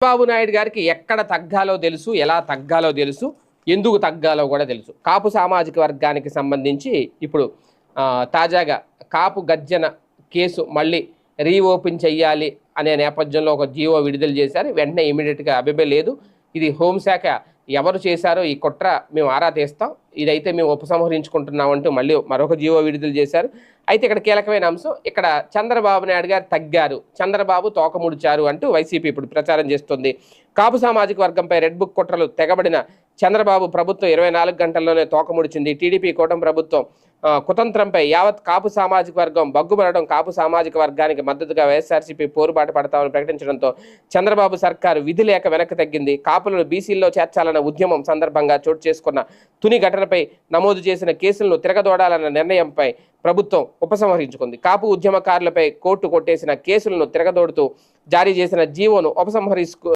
చంద్రబాబు నాయుడు గారికి ఎక్కడ తగ్గాలో తెలుసు, ఎలా తగ్గాలో తెలుసు, ఎందుకు తగ్గాలో కూడా తెలుసు. కాపు సామాజిక వర్గానికి సంబంధించి ఇప్పుడు తాజాగా కాపు గర్జన కేసు మళ్ళీ రీఓపెన్ చెయ్యాలి అనే నేపథ్యంలో ఒక జీవో విడుదల చేశారు. వెంటనే ఇమీడియట్గా అభిబే లేదు, ఇది హోంశాఖ ఎవరు చేశారో ఈ కుట్ర మేము ఆరా తీస్తాం, ఇదైతే మేము ఉపసంహరించుకుంటున్నామంటూ మళ్ళీ మరొక జీవో విడుదల చేశారు. అయితే ఇక్కడ కీలకమైన అంశం, ఇక్కడ చంద్రబాబు నాయుడు గారు తగ్గారు, చంద్రబాబు తోక ముడిచారు అంటూ వైసీపీ ఇప్పుడు ప్రచారం చేస్తుంది. కాపు సామాజిక వర్గంపై రెడ్ బుక్ కుట్రలు తెగబడిన చంద్రబాబు ప్రభుత్వం 24 గంటల్లోనే తోక ముడిచింది. టీడీపీ కూటమి ప్రభుత్వం కుతంత్రంపై యావత్ కాపు సామాజిక వర్గం బగ్గుపడడం, కాపు సామాజిక వర్గానికి మద్దతుగా వైఎస్ఆర్సీపీ పోరుబాటు పడతామని ప్రకటించడంతో చంద్రబాబు సర్కారు విధి లేక వెనక్కి తగ్గింది. కాపులను బీసీల్లో చేర్చాలన్న ఉద్యమం సందర్భంగా చోటు చేసుకున్న తుని ఘటనపై నమోదు చేసిన కేసులను తిరగదోడాలన్న నిర్ణయంపై ప్రభుత్వం ఉపసంహరించుకుంది. కాపు ఉద్యమకారులపై కోర్టు కొట్టేసిన కేసులను తిరగదోడుతూ జారీ చేసిన జీవోను ఉపసంహరించుకు